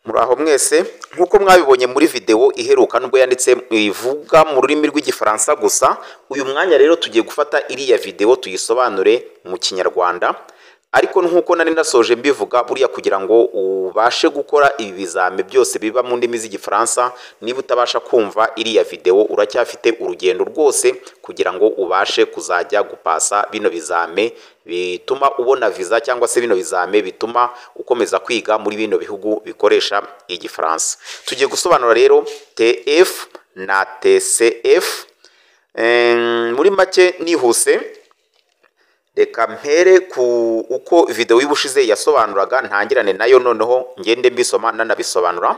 Muraho mwese nkuko mwabibonye muri video iheruka nubwo yanditse ivuga mu rurimi rw'igifaransa gusa. Uyu mwanya rero tugiye gufata iriya video tuyisobanure mu kinyarwanda, ariko nkuko nari nasoje mbivuga buriya kugira ngo ubashe gukora ibi bizame byose biba mu ndimi z'igifaransa, niba utabasha kumva iriya video uracyafite urugendo rwose kugira ngo ubashe kuzajya gupasa bino bizame bituma ubona visa, cyangwa se bino bizame bituma ukomeza kwiga muri bino bihugu bikoresha igifaransa. Tugiye gusobanura rero TF na TCF muri make nihuse. Reka mpere ku uko video y'ubushize yasobanuraga ntangirane nayo noneho ngende mbisoma nanabisobanura.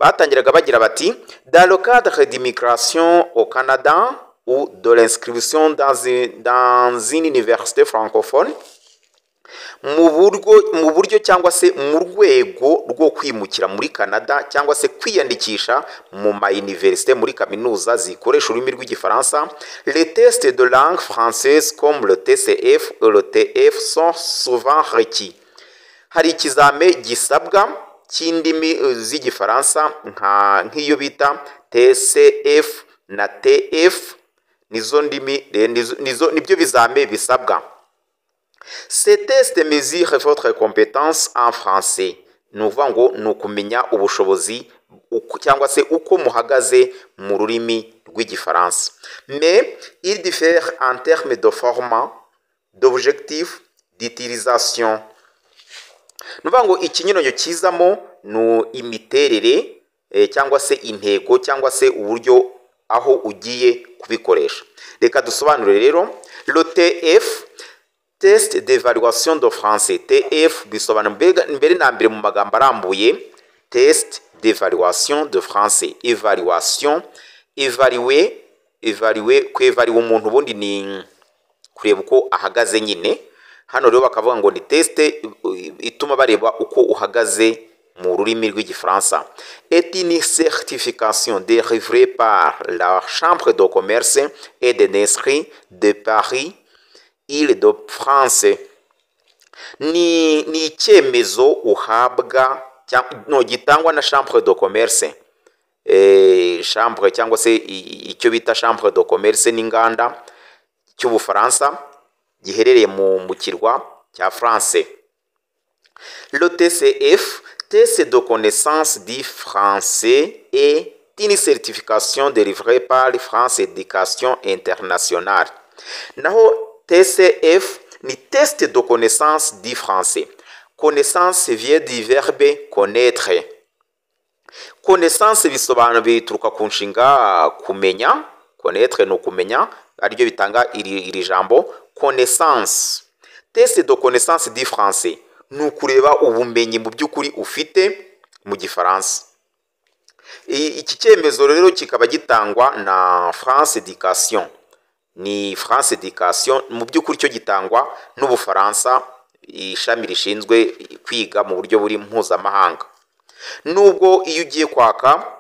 Batangiraga bagira bati dans le cadre d'immigration au Canada ou de l'inscription dans une université francophone, mu buryo cyangwa se mu rwego rwo kwimukira muri Canada cyangwa se kwiyandikisha mu ma université muri kaminuza zikoresha ururimi rw'igifaransa, les tests de langue française comme le TCF et le TF sont souvent requis. Hari ikizame gisabwa cy'indimi z'igifaransa nk'iyo bita TCF na TF, nizo ndimi nibyo bizame bisabwa. Ces tests mesurent votre compétence en français. Nuvuga ngo nukumenya ubushobozi cyangwa se uko muhagaze mu rurimi rw'igifaransa. Mais il diffère en termes de format, d'objectif, d'utilisation. Nuvuga ngo ikinyuranyo kizamo no imiterere cyangwa se intego cyangwa se uburyo aho ugiye kubikoresha. Reka dusobanure rero le TF, test d'évaluation de français. TF bisobanura mbere na mbere mu magambo arambuye test d'évaluation de français. Evaluation, évaluer kwevaluer umuntu ubundi ni kureba uko ahagaze nyine. Hano rero bakavuga ngo ni test ituma bareba uko uhagaze mu rurimi rw'igifaransa. Est une certification délivrée par la Chambre de commerce et d'industrie de Paris, Île-de-France. Ni icyemezo uhabwa gitangwa na Chambre de commerce, chambre cyangwa se icyo bita Chambre de commerce n'inganda cy'Ubufaransa giherereye mu kirwa cya France. Le TCF, test de connaissance du français, est une certification délivrée par France Éducation Internationale. Naho TCF ni test de connaissance du français. Connaissance vient du verbe connaître. Connaissance bisobanura bituruka ku nshinga kumenya. Connaître no kumenya, aribyo bitanga iri jambo connaissance. Test de connaissance du français ni ukureba ubumenyi mu by'ukuri ufite mu gifaransa. Iki cyemezo rero kikaba gitangwa na France Éducation. Ni France Éducation mu by'ukuri cyo gitangwa n'Ubufaransa, ishami rishinzwe kwiga mu buryo buri mpuzamahanga. Nubwo iyo ugiye kwaka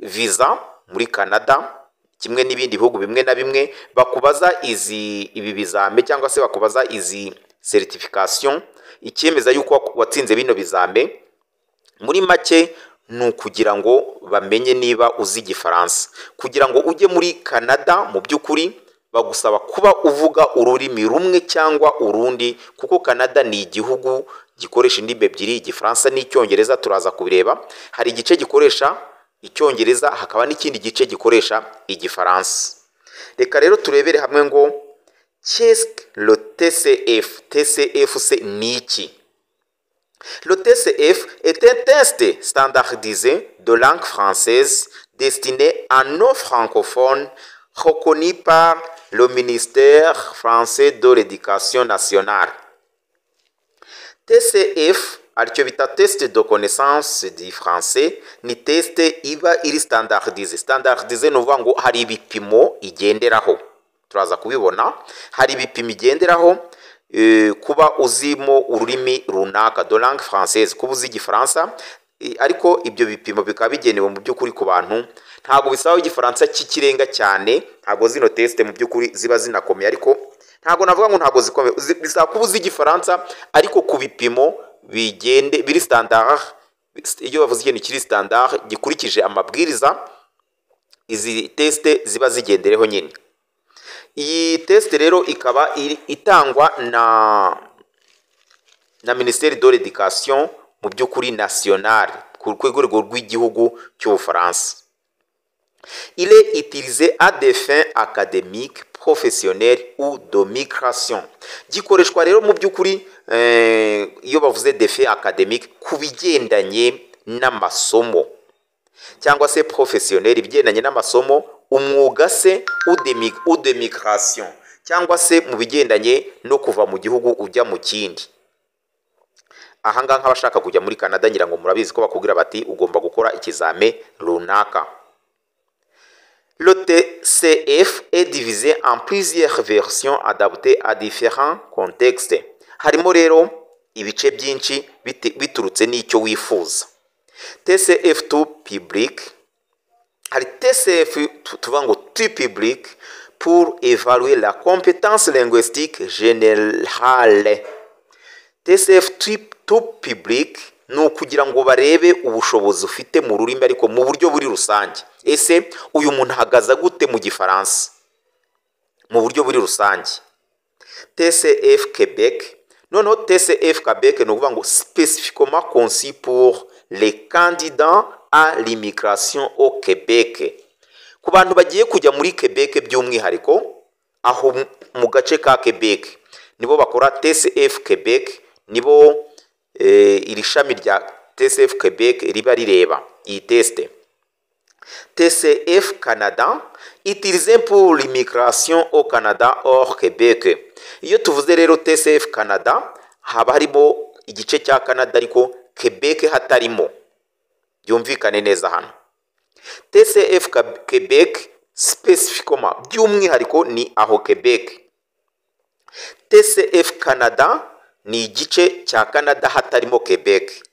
visa muri Canada kimwe n'ibindi bihugu bimwe na bimwe bakubaza ibi bizame cyangwa se bakubaza izi certification, icyemeza yuko watsinze bino bizame. Muri make ni ukugira ngo bamenye niba uzi igifaransa. Kugira ngo ujye muri Canada mu by'ukuri bagusaba kuba uvuga ururimi rumwe cyangwa urundi, kuko Canada ni igihugu gikoresha indimi ebyiri, igifaransa n'icyongereza. Turaza kubireba, hari igice gikoresha icyongereza hakaba n'ikindi gice gikoresha igifaransa. Reka rero turebere hamwe ngo qu'est-ce le TCF. TCF c'est ni iki? Le TCF est un test standardisé de langue française destiné à nos francophones reconnu par le ministère français de l'éducation nationale. TCF aricyo bita test de connaissance du français, ni test iba iri standardisé. Standardisé no vuga ngo hari ibipimo igenderaho. Turaza kubibona, hari ibipimo igenderaho kuba uzimo ururimi runaka de langue française, kuba uzi igifaransa. Ariko ibyo bipimo bikaba bigenewe mu by'ukuri ku bantu ntago bisaba igifaransa cy'ikirenga cyane. Ntago zino test mu by'ukuri ziba zinakomeye, ariko ntago navuga ngo ntago zikomeye, bisaba kuba uzi igifaransa ariko ku bipimo biri standard. Iyo bavuze ikintu kiri standard gikurikije amabwiriza, izi teste ziba zigendereho nyine. Iyi teste rero ikaba itangwa na Ministère de l'Éducation mu by'ukuri nationale ku rwego rw'igihugu cy'Ubufaransa. Il est utilisé à des fins académiques, professionnelles ou de migration. Gikoreshwa rero mu by'ukuri iyo bavuze des fins académiques ku bigendanye n'amasomo cyangwa se professionnel, ibigendanye n'amasomo, umwuga se ou de migration, cyangwa se mu bigendanye no kuva mu gihugu ujya mu kindi. Ahangaha nk'abashaka kujya muri Canada ngira ngo murabizi ko bakubwira bati ugomba gukora ikizame runaka. Le TCF est divisé en plusieurs versions adaptées à différents contextes. Harimo rero ibice byinshi biturutse n'icyo wifuza. TCF2 public, hari TCF tuvuga ngo tu public pour évaluer la compétence linguistique générale. TCF2 public ni ukugira ngo barebe ubushobozi ufite mu rurimi ariko mu buryo buri rusange. Ese uyu muntu ahagaze gute mu Gifaransa mu buryo buri rusange. TCF Québec, noneho TCF Québec ni ukuvuga ngo spécifiquement conçu pour les candidats à l'immigration au Québec. Ku bantu bagiye kujya muri Québec by'umwihariko, aho mu gace ka Québec nibo bakora TCF Québec, nibo iri shami rya TCF Québec riba rireba iyi teste. TCF Canada, utilisé pour l'immigration au Canada hors Québec. Iyo tuvuze rero TCF Canada haba harimo igice cya Canada ariko Québec hatarimo, byumvikane neza hano. TCF Québec spécifiquement by'umwihariko ni aho Québec. TCF Canada ni igice cya Canada hatarimo Québec.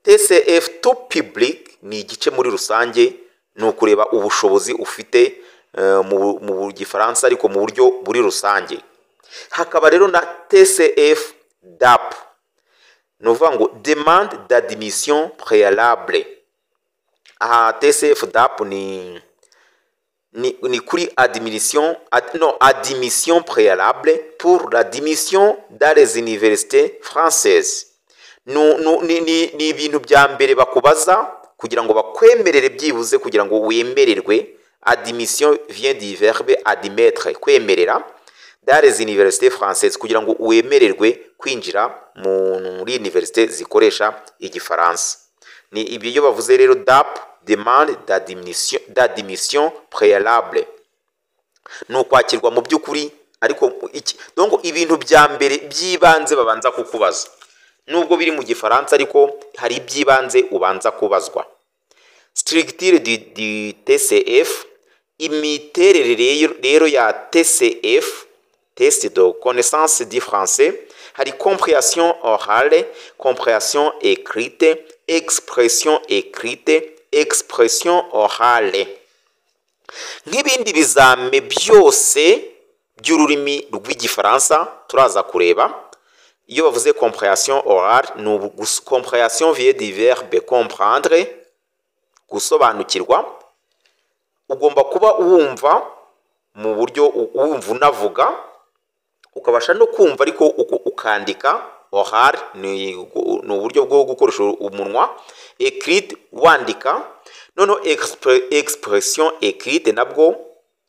TCF tout public ni igice muri rusange, ni ukureba ubushobozi ufite mu Gifaransa ariko mu buryo buri rusange. Hakaba rero na TCF DAP, ni ukuvuga ngo demande d'admission préalable. Aha TCF DAP ni kuri admission préalable pour l'admission dans les universités françaises. Ni ibintu bya mbere bakubaza kugira ngo bakwemerere byibuze kugira ngo wemererwe. Admission vient du verbe admettre, kwemerera, dans les universités françaises, kugira ngo wemererwe kwinjira muri université zikoresha igifaransa. Ni ibyo iyo bavuze rero DAP, demande d'admission préalable, ni ukwakirwa mu by'ukuri ariko donc ibintu bya mbere byibanze babanza kukubaza, nubwo biri mu Gifaransa ariko hari ibyibanze ubanza kubazwa. Structure du TCF, imiterere rero ya TCF, test de connaissance du français, hari compréhension orale, compréhension écrite, expression écrite, expression orale. Nk'ibindi bizame byose by'ururimi rw'igifaransa turaza kureba. Iyo bavuze compréhension orale, compréhension vient du verbe comprendre, gusobanukirwa. Ugomba kuba wumva mu buryo wumva unavuga, ukabasha no kumva ariko ukandika. Orale ni uburyo bwo gukoresha umunwa. Écrite, wandika. Noneho expression écrite nabwo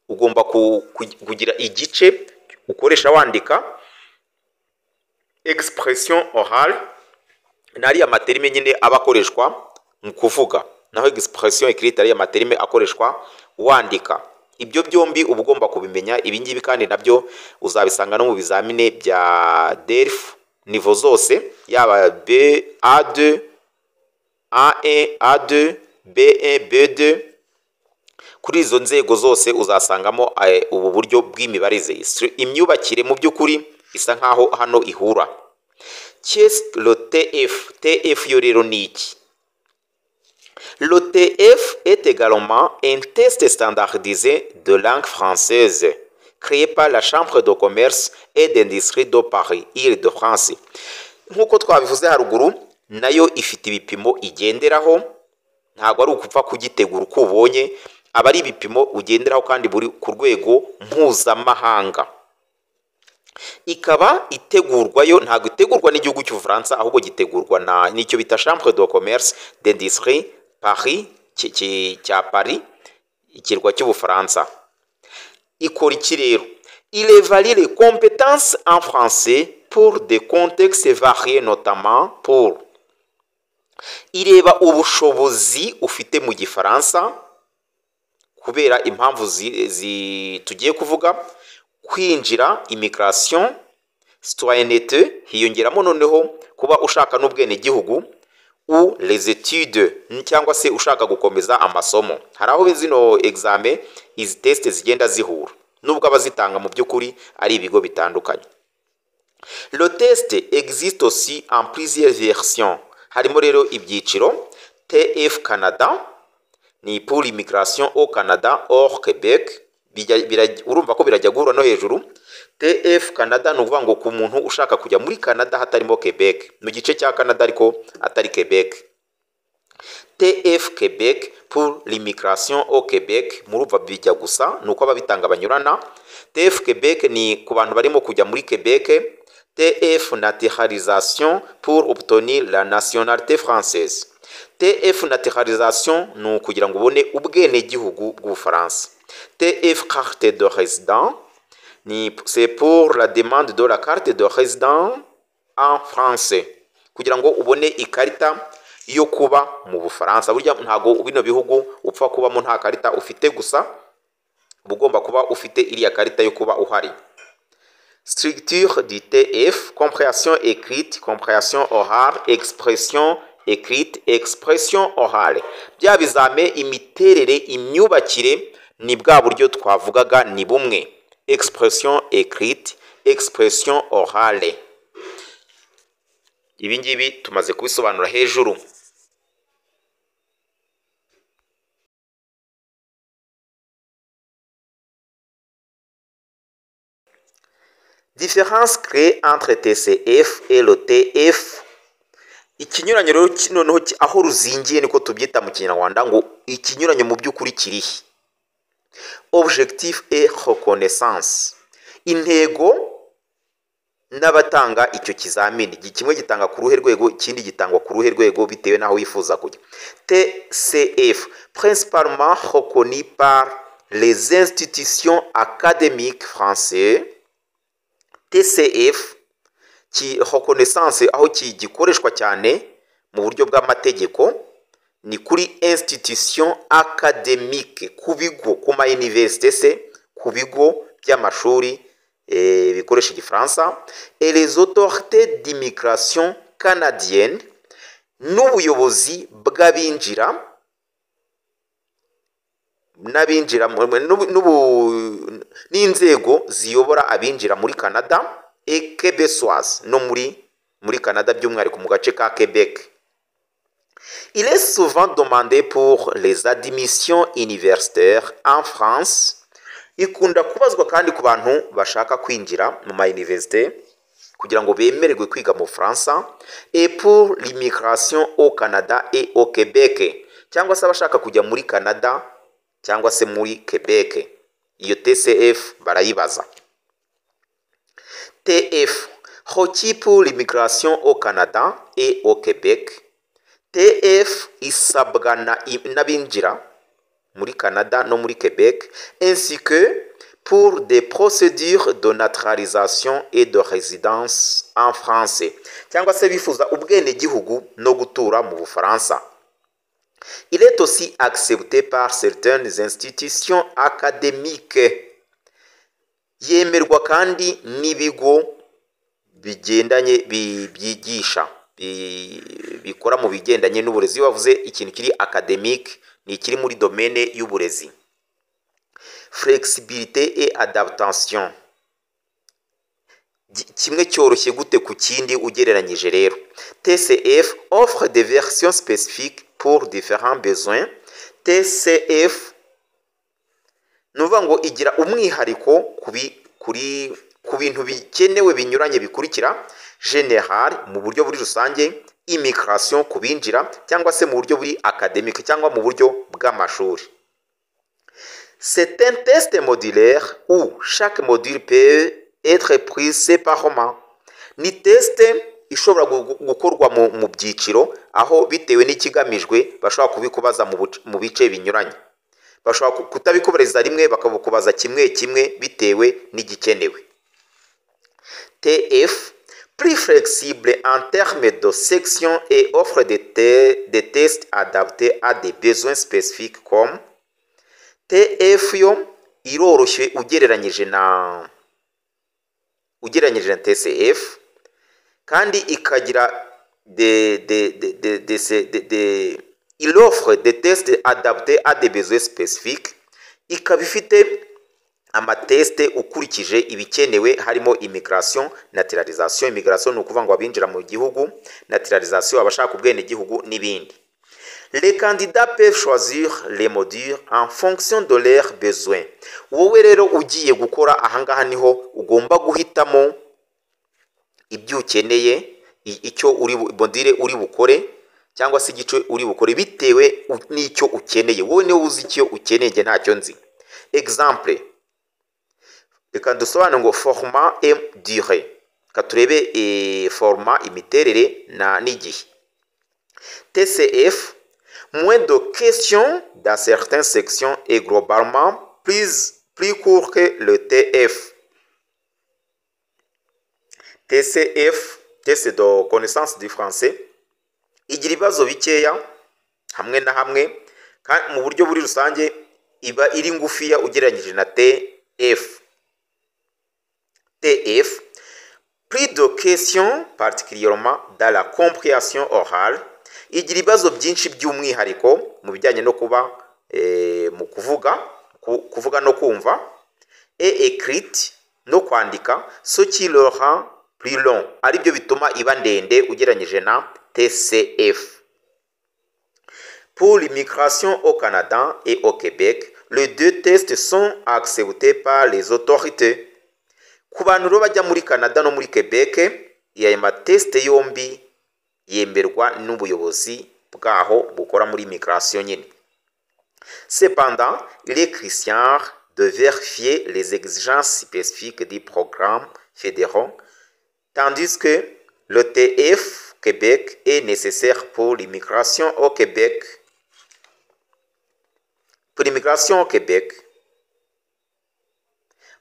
ugomba kugira igice ukoresha wandika. Expression orale nari amaterime nyine abakoreshwa mu kuvuga, naho expression écrite ari amaterime akoreshwa wandika. Ibyo byombi uba ugomba kubimenya. Ibi ngibi kandi nabyo uzabisanga no mu bizamine bya DELF nivo zose, yaba A2, A1, A2, B1, B2. Kuri izo nzego zose uzasangamo ubu buryo bw'imibarize. Imyubakire mu by'ukuri isa nkaho hano ihura. Qu'est-ce que le TF? TF yo rero ni iki? Le TF est également un test standardisé de langue française créé par la Chambre de commerce et d'industrie de Paris, Île-de-France. nk'uko twabivuze haruguru nayo ifite ibipimo igenderaho, ntabwo ari ukupfa kugitegura uko ubonye, aba ari ibipimo ugenderaho kandi buri ku rwego mpuzamahanga. Ikaba itegurwayo, ntabwo itegurwa n'igihugu cy'Ubufaransa, ahubwo gitegurwa n'icyo bita Chambre de commerce d'industrie Paris cya Paris, ikirwa cy'Ubufaransa. Ikora iki rero? Il évalue les compétences en français pour des contextes variés, notamment pour ireba ubushobozi ufite mu gifaransa kubera impamvu tugiye kuvuga: kwinjira, immigration, citoyenneté, hiyongeramo noneho kuba ushaka n'ubwenegihugu, ou les études, cyangwa se ushaka gukomeza amasomo. Hari aho zino examen izi test zigenda zihura, nubwo abazitanga mu by'ukuri ari ibigo bitandukanye. Le test existe aussi en plusieurs versions. Harimo rero ibyiciro: TF Canada ni pour l'immigration au Canada hors Québec, urumva ko birajya guhura no hejuru. TF Canada ni ukuvuga ngo ku muntu ushaka kujya muri Canada hatarimo Quebec, mu gice cya Canada ariko atari Quebec. TF Québec pour l'immigration au Québec, murumva bijya gusa, nuko ababitanga banyurana. TF Québec ni ku bantu barimo kujya muri Quebec. TF naturalisation pour obtenir la nationalité française. TF naturalisation ni ukugira ngo ubone ubwenegihugu bw'Ubufaransa. TF carte de résident, c'est pour la demande de la carte de résident en français, kugira ngo ubone ikarita yo kuba mu Bufaransa. Burya ntago bino bihugu upfa kubamo nta karita ufite gusa, ugomba kuba ufite iriya karita yo kuba uhari. Structure du TF: compréhension écrite, compréhension orale, expression écrite, expression orale. Bya bizame imiterere, imyubakire ni bwa buryo twavugaga ni bumwe: expression écrite, expression orale. Ibi ngibi tumaze kubisobanura hejuru. Différence créée entre TCF et le TF. Ikinyuranyo rero noneho aho ruzingiye niko tubyita mu Kinyarwanda, ngo ikinyuranyo mu by'ukuri kirihe. Objectif et reconnaissance. Intego n'abatanga icyo kizamini, kimwe gitanga ku ruhe rwego, ikindi gitangwa ku ruhe rwego bitewe n'aho wifuza kujya. TCF, principalement reconnu par les institutions académiques françaises. TCF ki reconnaissance aho gikoreshwa cyane mu buryo bw'amategeko ni kuri institution académique, ku bigo, ku ma université se, ku bigo by'amashuri bikoresha igifaransa. Et les autorités d'immigration canadienne, n'ubuyobozi bw'abinjira n'inzego ziyobora abinjira muri Canada, et québécoise, no muri Canada by'umwihariko mu gace ka Québec. Il est souvent demandé pour les admissions universitaires en France. Ikunda kubazwa kandi ku bantu bashaka kwinjira mu ma université kugira ngo bemererwe kwiga mu Faransa, et pour l'immigration au Canada et au Québec, cyangwa se abashaka kujya muri Canada cyangwa se muri Quebec. Iyo TCF barayibaza. TF, requis pour l'immigration au Canada et au Québec. TF isabwa n'abinjira muri Canada no muri Québec, ainsi que pour des procédures de naturalisation et de résidence en français, cyangwa se bifuza ubwenegihugu no gutura mu Bufaransa. Il est aussi accepté par certaines institutions académiques. Yemerwa kandi n'ibigo bigendanye byigisha bikora mu bigendanye n'uburezi. Bavuze ikintu kiri académique ni ikiri muri domaine y'uburezi. Flexibilité et adaptation, kimwe cyoroshye gute ku kindi ugereranyije rero. TCF offre des versions spécifiques pour différents besoins. TCF nuvuga ngo igira umwihariko ku bintu bikenewe binyuranye bikurikira: general mu buryo buri rusange, immigration ku binjira cyangwa se mu buryo buri académique cyangwa mu buryo bw'amashuri. C'est un test modulaire où chaque module peut être pris séparément. Ni test ishobora gukorwa mu byiciro, aho bitewe n'ikigamijwe bashobora kubikubaza mu bice binyuranye. Bashobora kutabikubareza rimwe bakabukubaza kimwe kimwe bitewe n'igikenewe. TF, plus flexible en termes de section et offre des tests adaptés à des besoins spécifiques comme TF yo iroroshye ugereranyije na TCF, kandi ikagira il offre des tests adaptés à des besoins spécifiques, ikaba ifite amateste ukurikije ibikenewe, harimo immigration, naturalisation. Immigration ni ukuvuga ngo abinjira mu gihugu, naturalisation abashaka ubwene gihugu n'ibindi. Les candidats peuvent choisir les modules en fonction de leurs besoins. Wowe rero ugiye gukora ahangaha niho ugomba guhitamo ibyo ukeneye, icyo module uri bukore cyangwa se igice uri bukore bitewe n'icyo ukeneye. Wowe niwe uzi icyo ukeneye, nge ntacyo nzi. Exemple, reka dusobanure ngo format et durée. Katurebe format, imiterere na n'igihe. TCF, moins de questions dans certaines sections et globalement plus court que le TF. TCF, test de connaissance du français, igira ibibazo bikeya hamwe na hamwe, kandi mu buryo buri rusange iba iri ngufiya ugereranyije na TF. TF, plus de questions particulièrement dans la compréhension orale, igira ibibazo byinshi by'umwihariko mu bijyanye no kuba mu kuvuga no kumva, et écrite no kwandika, ce qui le rend plus long, ari byo bituma iba ndende ugereranyije na TCF. Pour l'immigration au Canada et au Québec, les deux tests sont acceptés par les autorités. Ku bantu rero bajya muri Canada no muri Quebec, aya mateste yombi yemberwa n'ubuyobozi bwaho bukora muri immigration nyine. Cependant, il est crucial de vérifier les exigences spécifiques du programme fédéral, tandis que le TF Québec est nécessaire pour l'immigration au Québec. Pour l'immigration au Québec,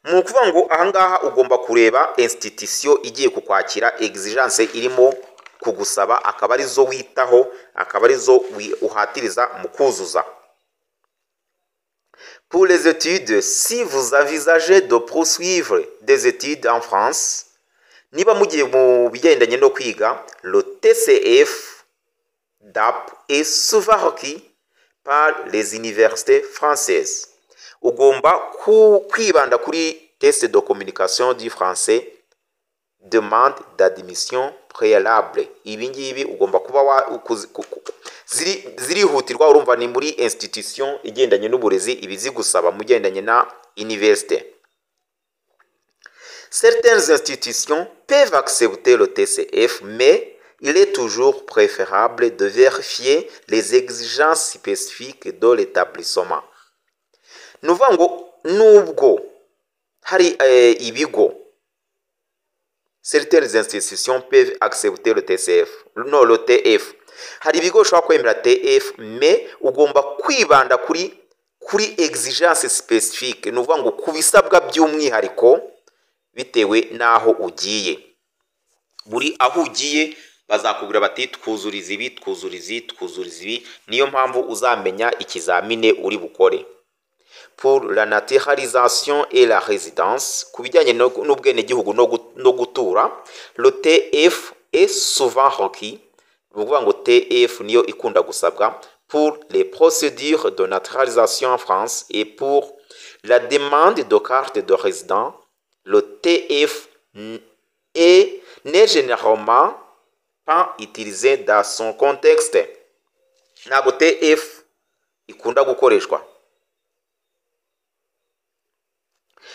mu kuvuga ngo ahangaha ugomba kureba institution igiye kukwakira, exigence irimo kugusaba, akaba arizo witaho, akaba arizo uhatiriza mu kuzuza. Pour les études, si vous envisagez de poursuivre des études en France, niba mugiye mu bigendanye no kwiga, le TCF DAP est souvent requis par les universités françaises. Ugomba kwibanda kuri test de communication du français, demande d'admission préalable. Ibi ngibi ugomba kuba zirihutirwa, urumva ni muri institution igendanye n'uburezi ibizi gusaba mu gendanye na université. Certaines institutions peuvent accepter le TCF, mais il est toujours préférable de vérifier les exigences spécifiques de l'établissement. Nuvuga ngo nubwo hari ibigo, certaines institutions peuvent accepter le TCF, non le TF. Hari ibigo bishobora kwemera TF, mais ugomba kwibanda kuri exigence spécifique, nuvuga ngo kubisabwa by'umwihariko bitewe naho ugiye. Buri aho ugiye bazakubwira bati twuzuriza ibi, niyo mpamvu uzamenya ikizamine uri bukore. Pour la naturalisation et la résidence, ku bijyanye n'ubwene gihugu no gutura, le TF est souvent requis. Uvuga ngo TF niyo ikunda gusabwa pour les procédures de naturalisation en France, et pour la demande de carte de résident, le TF n'est généralement pas utilisé dans son contexte. Ntabwo TF ikunda gukoreshwa.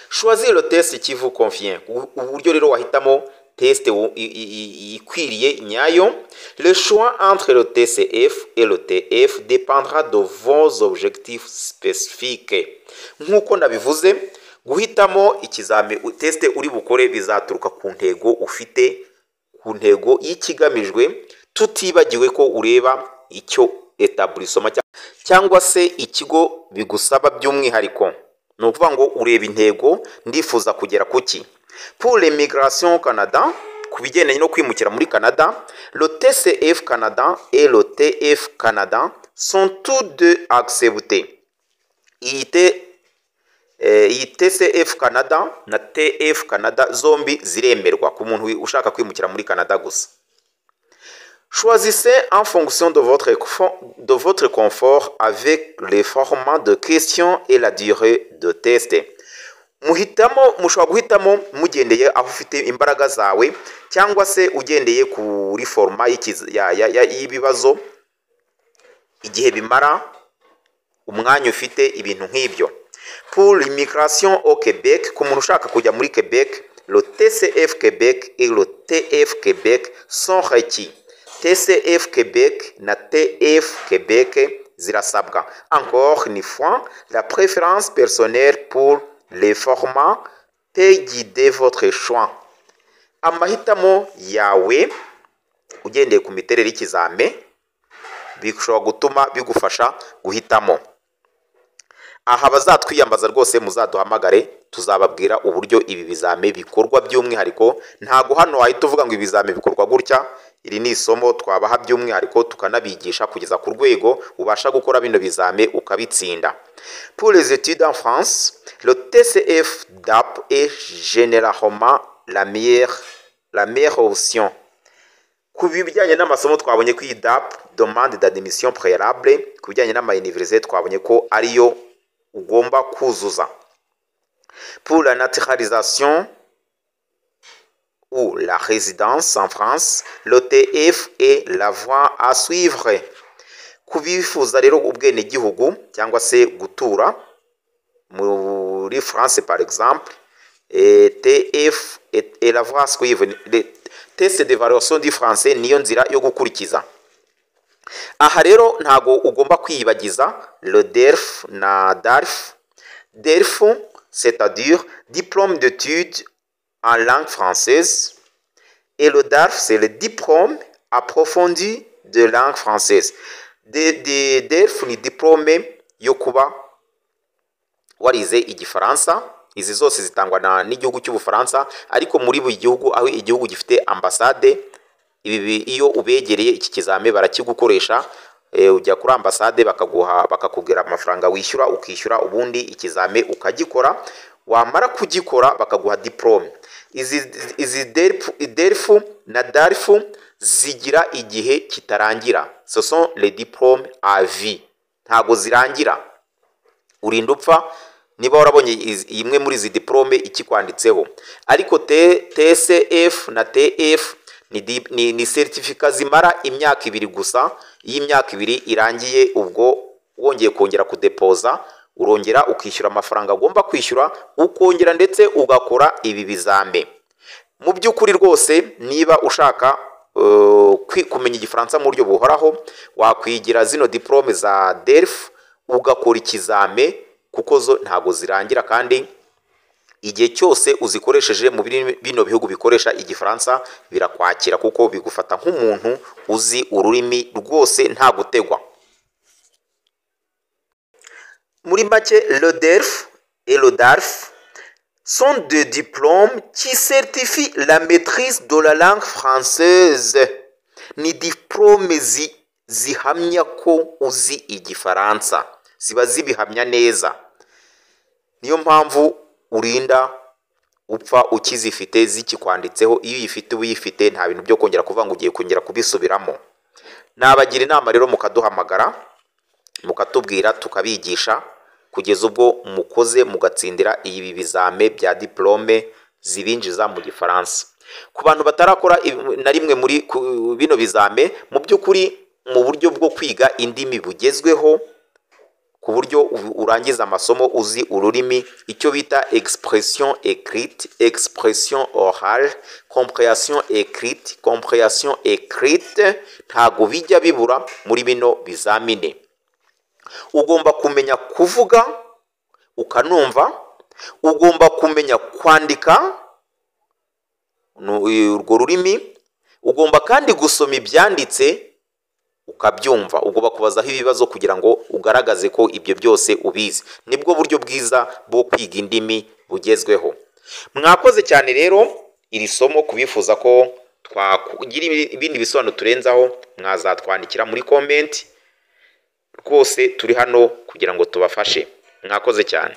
Choisir le test qui vous convient. Uburyo rero wahitamo test ikwiriye nyayo. Le choix entre le TCF et le TF dépendra de vos objectifs spécifiques. Nk'uko nabivuze, guhitamo ikizame test uri bukore bizaturuka ku ntego ufite, ku ntego y'ikigamijwe, tutibagiwe ko ureba icyo etablissement cyangwa se ikigo bigusaba by'umwihariko. Ni ukuvuga ngo ureba intego, ndifuza kugera kuki. Pour l'immigration au Canada, ku bigendanye no kwimukira muri Canada, le TCF Canada et le TF Canada sont tous deux acceptés. Iyi TCF Canada na TF Canada zombi ziremerwa ku muntu ushaka kwimukira muri Canada gusa. Choisissez en fonction de votre confort avec les formats de questions et la durée de test. Mushobora guhitamo mugendeye aho ufite imbaraga zawe, cyangwa se ugendeye kuri forma y'ibibazo, igihe bimara, umwanya ufite, ibintu nk'ibyo. Pour l'immigration au Québec, ku muntu ushaka kujya muri Québec, le TCF Québec et le TF Québec sont requis. TCF Québec na TF Québec zirasabwa. Encore une fois, la préférence personnelle pour les formats peut guider votre choix. Amahitamo yawe ugendeye ku miterere y'ikizame bishobora gutuma bigufasha guhitamo. Aha bazatwiyambaza rwose muzaduhamagare, tuzababwira uburyo ibi bizame bikorwa by'umwihariko. Ntago hano wahita uvuga ngo ibizame bikorwa gutya. Iri ni isomo twabaha by'umwihariko tukanabigisha kugeza ku rwego ubasha gukora bino bizame ukabitsinda. Pour les études en France, le TCF DAP est généralement la meilleure option. Ku bijyanye n'amasomo twabonye ko iyi DAP, demande d'admission préalable, ku bijyanye n'ama-université twabonye ko ariyo ugomba kuzuza. Pour la naturalisation ou la résidence en France, le TF est la voie à suivre. Kubifuza rero ubwenegihugu cyangwa se gutura muri France par exemple, TF est la voie à suivre. Le test d'évaluation du français niyo nzira yo gukurikiza. Aha rero ntago ugomba kwiyibagiza le DERF na DARF. DERF, c'est-à-dire diplôme d'études en langue française, et le DARF, c'est le diplôme approfondi de langue française. DERF ni diplôme yo kuba warize igifaransa. Izi zose zitangwa n'igihugu cy'Ubufaransa, ariko muri buri gihugu aho igihugu gifite ambassade, ibi iyo ubegereye iki kizame barakigukoresha. Ujya kuri ambassade bakakubwira amafaranga wishyura, ukishyura, ubundi ikizame ukagikora. Wamara kugikora bakaguha diplome. Izi DERF na DARF zigira igihe kitarangira. Ce sont les diplômes à vie. Ntago zirangira, urinda upfa niba warabonye imwe muri izi diplome ikikwanditseho. Ariko TCF na TF ni certificat zimara imyaka 2 gusa. Iyi imyaka 2 irangiye, ubwo wongeye kongera kudepoza, urongera ukishyura amafaranga agomba kwishyura, ukongera ndetse ugakora ibi bizame. Mu by'ukuri rwose niba ushaka kumenya igifaransa mu buryo buhoraho, wakwigira zino diplome za DERF ugakora ikizame, kuko zo ntago zirangira, kandi igihe cyose uzikoresheje mu bino bihugu bikoresha igifaransa birakwakira, kuko bigufata nk'umuntu uzi ururimi rwose nta gutegwa. Muri make, le DERF et le DARF sont deux diplômes qui certifient la maîtrise de la langue française. Ni diplôme zihamya ko uzi igifaransa, ziba zibihamya neza. Niyo mpamvu urinda upfa ukizifite zikikwanditseho. Iyo uyifite uyifite, nta bintu byo kongera kuvuga ngo ugiye kongera kubisubiramo. Nabagira inama rero mukaduhamagara, mukatubwira tukabigisha kugeza ubwo mukoze mugatsindira ibi bizame bya diplome zibinjiza mu gifaransa. Ku bantu batarakora na rimwe muri bino bizame, mu by'ukuri mu buryo bwo kwiga indimi bugezweho, ku ku buryo urangiza amasomo uzi ururimi, icyo bita expression écrite, expression orale, compréhension écrite, compréhension écrite, ntago bijya bibura muri bino bizamine. Ugomba kumenya kuvuga ukanumva, ugomba kumenya kwandika urwo rurimi, ugomba kandi gusoma ibyanditse ukabyumva. Ubwo bakubazaho ibibazo kugira ngo ugaragaze ko ibyo byose ubizi. Nibwo buryo bwiza bwo kwiga indimi bugezweho. Mwakoze cyane rero iri somo. Kubifuza ko twakugira ibindi bisobanuro turenzaho, mwazatwandikira muri comment. Rwose turi hano kugira ngo tubafashe. Mwakoze cyane.